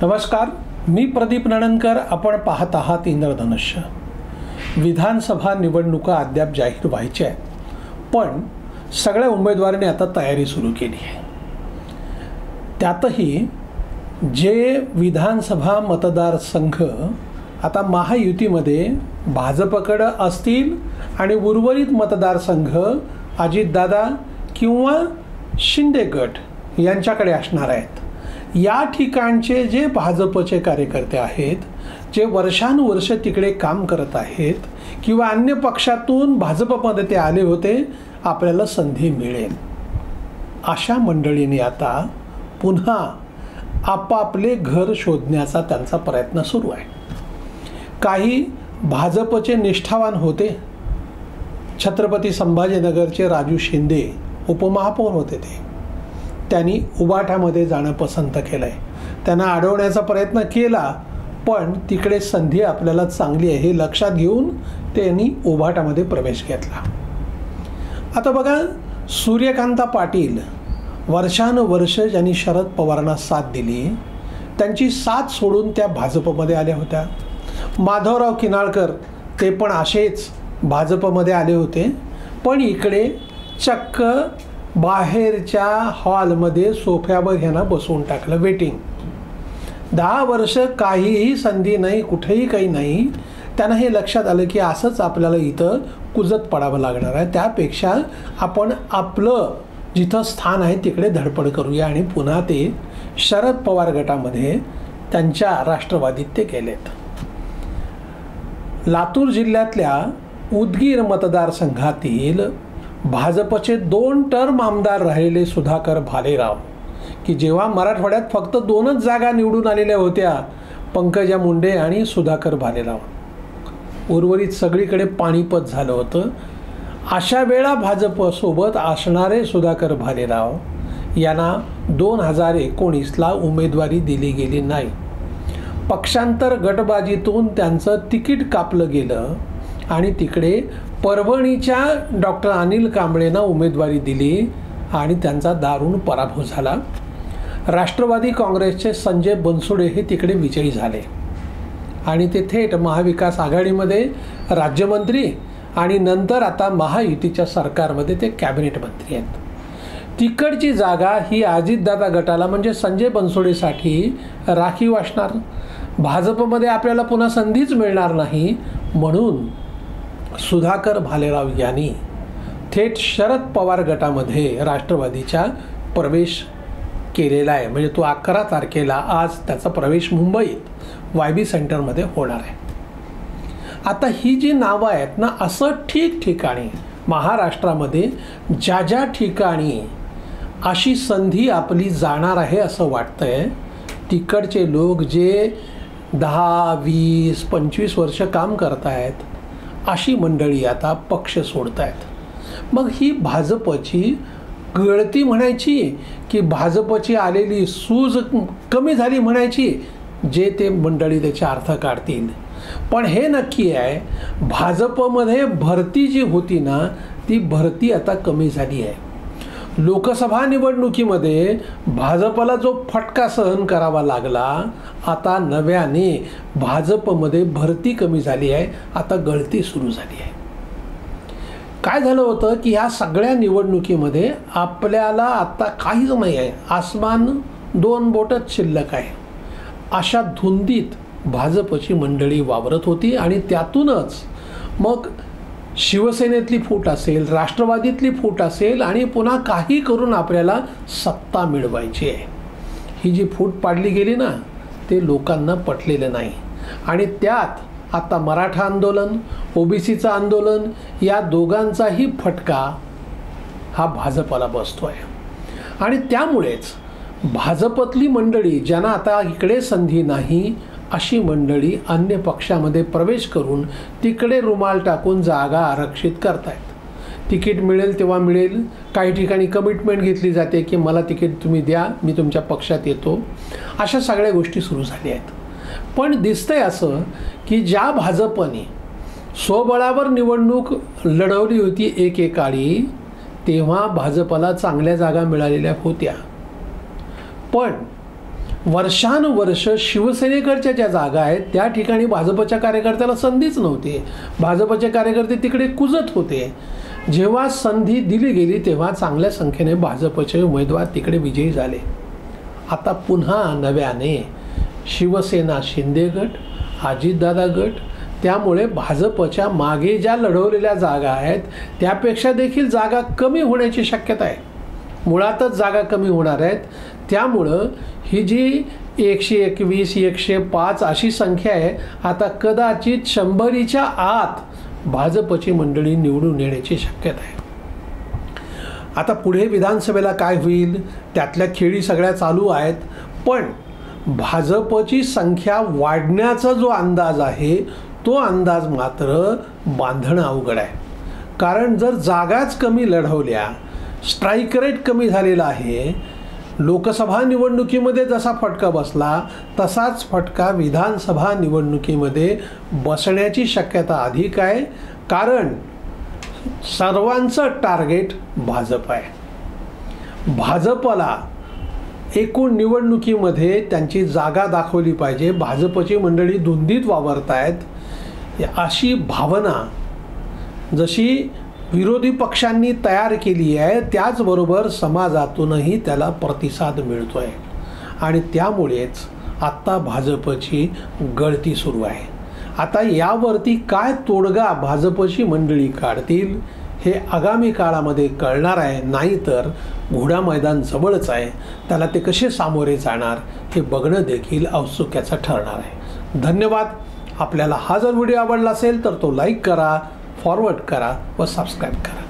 नमस्कार, मी प्रदीप नणनकर. आपण पाहत आहात इंद्रधनुष्य. विधानसभा निवडणुका अद्याप जाहीर व्हायच्या आहेत, पण सगळ्या उमेदवारांनी आता तयारी सुरू केली आहे. त्यातही जे विधानसभा मतदारसंघ आता महायुतीमध्ये भाजपकडे असतील आणि उर्वरित मतदारसंघ अजितदादा किंवा शिंदे गट यांच्याकडे असणार आहेत, या ठिकाणचे जे भाजपचे कार्यकर्ते आहेत, जे वर्षानुवर्ष तिकडे काम करत आहेत किंवा अन्य पक्षातून भाजपमध्ये ते आले होते, आपल्याला संधी मिळेल अशा मंडळींनी आता पुन्हा आपापले घर शोधण्याचा त्यांचा प्रयत्न सुरू आहे. काही भाजपचे निष्ठावान होते. छत्रपती संभाजीनगरचे राजू शिंदे उपमहापौर होते. त्यांनी उबाठामध्ये जाणं पसंत केलं आहे. त्यांना अडवण्याचा प्रयत्न केला, पण तिकडे संधी आपल्याला चांगली आहे हे लक्षात घेऊन त्यांनी उबाठामध्ये प्रवेश घेतला. आता बघा, सूर्यकांता पाटील वर्षानुवर्ष ज्यांनी शरद पवारांना साथ दिली, त्यांची साथ सोडून त्या भाजपमध्ये आल्या होत्या. माधवराव किनाळकर ते पण असेच भाजपमध्ये आले होते, पण इकडे चक्क बाहेरच्या हॉलमध्ये सोफ्यावर ह्यांना बसवून टाकलं. वेटिंग 10 वर्ष काहीही संधी नाही, कुठेही काही नाही. त्यांना हे लक्षात आलं की असंच आपल्याला इथं कुजत पडावं लागणार आहे. त्यापेक्षा आपण आपलं जिथं स्थान आहे तिकडे धडपड करूया आणि पुन्हा ते शरद पवार गटामध्ये त्यांच्या राष्ट्रवादीत ते गेलेत. लातूर जिल्ह्यातल्या उदगीर मतदारसंघातील भाजपचे 2 टर्म आमदार राहिलेले सुधाकर भालेराव, की जेव्हा मराठवाड्यात फक्त 2च जागा निवडून आलेल्या होत्या, पंकजा मुंडे आणि सुधाकर भालेराव, उर्वरित सगळीकडे पाणीपत झालं होतं. अशा वेळा भाजपसोबत असणारे सुधाकर भालेराव यांना 2019ला उमेदवारी दिली गेली नाही. पक्षांतर गटबाजीतून त्यांचं तिकीट कापलं गेलं आणि तिकडे परभणीच्या डॉक्टर अनिल कांबळेंना उमेदवारी दिली आणि त्यांचा दारुण पराभव झाला. राष्ट्रवादी काँग्रेसचे संजय बनसोडे हे तिकडे विजयी झाले आणि ते थेट महाविकास आघाडीमध्ये राज्यमंत्री आणि नंतर आता महायुतीच्या सरकारमध्ये ते कॅबिनेट मंत्री आहेत. तिकडची जागा ही अजितदादा गटाला म्हणजे संजय बनसोडेसाठी राखीव असणार. भाजपमध्ये आपल्याला पुन्हा संधीच मिळणार नाही, म्हणून सुधाकर भालेराव यांनी थेट शरद पवार गटामध्ये राष्ट्रवादीच्या प्रवेश केलेला आहे. म्हणजे तो 11 तारखेला आज त्याचा प्रवेश मुंबईत YB सेंटरमध्ये होणार आहे. आता ही जी नावं आहेत ना, असं ठिकठिकाणी महाराष्ट्रामध्ये ज्या ज्या ठिकाणी अशी संधी आपली जाणार आहे असं वाटतंय, तिकडचे लोक जे 10, 20, 25 वर्ष काम करत आहेत, अशी मंडळी आता पक्ष सोडत आहेत. मग ही भाजपची गळती म्हणायची की भाजपची आलेली सूज कमी झाली म्हणायची, जे ते मंडळी त्याचे अर्थ काढतील. पण हे नक्की आहे, भाजपमध्ये भरती जी होती ना, ती भरती आता कमी झाली आहे. लोकसभा निवडणुकीमध्ये भाजपला जो फटका सहन करावा लागला, आता नव्याने भाजपमध्ये भरती कमी झाली आहे, आता गळती सुरू झाली आहे. काय झालं होतं की ह्या सगळ्या निवडणुकीमध्ये आपल्याला आता काहीच नाही आहे, आसमान 2 बोटच शिल्लक आहे, अशा धुंदीत भाजपची मंडळी वावरत होती. आणि त्यातूनच मग शिवसेनेतली फूट असेल, राष्ट्रवादीतली फूट असेल आणि पुन्हा काही करून आपल्याला सत्ता मिळवायची आहे, ही जी फूट पाडली गेली ना, ते लोकांना पटलेलं नाही. आणि त्यात आता मराठा आंदोलन, OBCचं आंदोलन, या दोघांचाही फटका हा भाजपला बसतो आहे. आणि त्यामुळेच भाजपतली मंडळी ज्यांना आता इकडे संधी नाही, अशी मंडळी अन्य पक्षामध्ये प्रवेश करून तिकडे रुमाल टाकून जागा आरक्षित करतायत. तिकीट मिळेल तेव्हा मिळेल, काही ठिकाणी कमिटमेंट घेतली जाते की मला तिकीट तुम्ही द्या, मी तुमच्या पक्षात येतो, अशा सगळ्या गोष्टी सुरू झाल्या आहेत. पण दिसतंय असं की ज्या भाजपने स्वबळावर निवडणूक लढवली होती एकेकाळी, तेव्हा भाजपला चांगल्या जागा मिळालेल्या होत्या, पण वर्षानुवर्ष शिवसेनेकडच्या ज्या जागा आहेत त्या ठिकाणी भाजपच्या कार्यकर्त्याला संधीच नव्हती. भाजपचे कार्यकर्ते तिकडे कुजत होते. जेव्हा संधी दिली गेली तेव्हा चांगल्या संख्येने भाजपचे उमेदवार तिकडे विजयी झाले. आता पुन्हा नव्याने शिवसेना शिंदे गट, अजितदादा गट, त्यामुळे भाजपच्या मागे ज्या लढवलेल्या जागा आहेत त्यापेक्षा देखील जागा कमी होण्याची शक्यता आहे. मुळातच जागा कमी होणार आहेत. त्यामुळं ही जी 121, 105 अशी संख्या आहे, आता कदाचित 100च्या आत भाजपची मंडळी निवडून येण्याची शक्यता आहे. आता पुढे विधानसभेला काय होईल त्यातल्या खेळी सगळ्या चालू आहेत. पण भाजपची संख्या वाढण्याचा जो अंदाज आहे तो अंदाज मात्र बांधणं अवघड आहे. कारण जर जागाच कमी लढवल्या, स्ट्राईक रेट कमी झालेला आहे, लोकसभा निवडणुकीमध्ये जसा फटका बसला तसाच फटका विधानसभा निवडणुकीमध्ये बसण्याची शक्यता अधिक आहे. कारण सर्वांचं टार्गेट भाजप आहे. भाजपला एकूण निवडणुकीमध्ये त्यांची जागा दाखवली पाहिजे. भाजपची मंडळी धुंदीत वावरत आहेत अशी भावना जशी विरोधी पक्षांनी तयार केली आहे त्याचबरोबर समाजातूनही त्याला प्रतिसाद मिळतो आहे. आणि त्यामुळेच आत्ता भाजपची गळती सुरू आहे. आता यावरती काय तोडगा भाजपची मंडळी काढतील हे आगामी काळामध्ये कळणार आहे. नाहीतर घोडा मैदान जवळच आहे, त्याला ते कसे सामोरे जाणार हे बघणं देखील औत्सुक्याचं ठरणार आहे. धन्यवाद. आपल्याला हा जर व्हिडिओ आवडला असेल तर तो लाईक करा, फॉरवर्ड करा व सबस्क्राईब करा.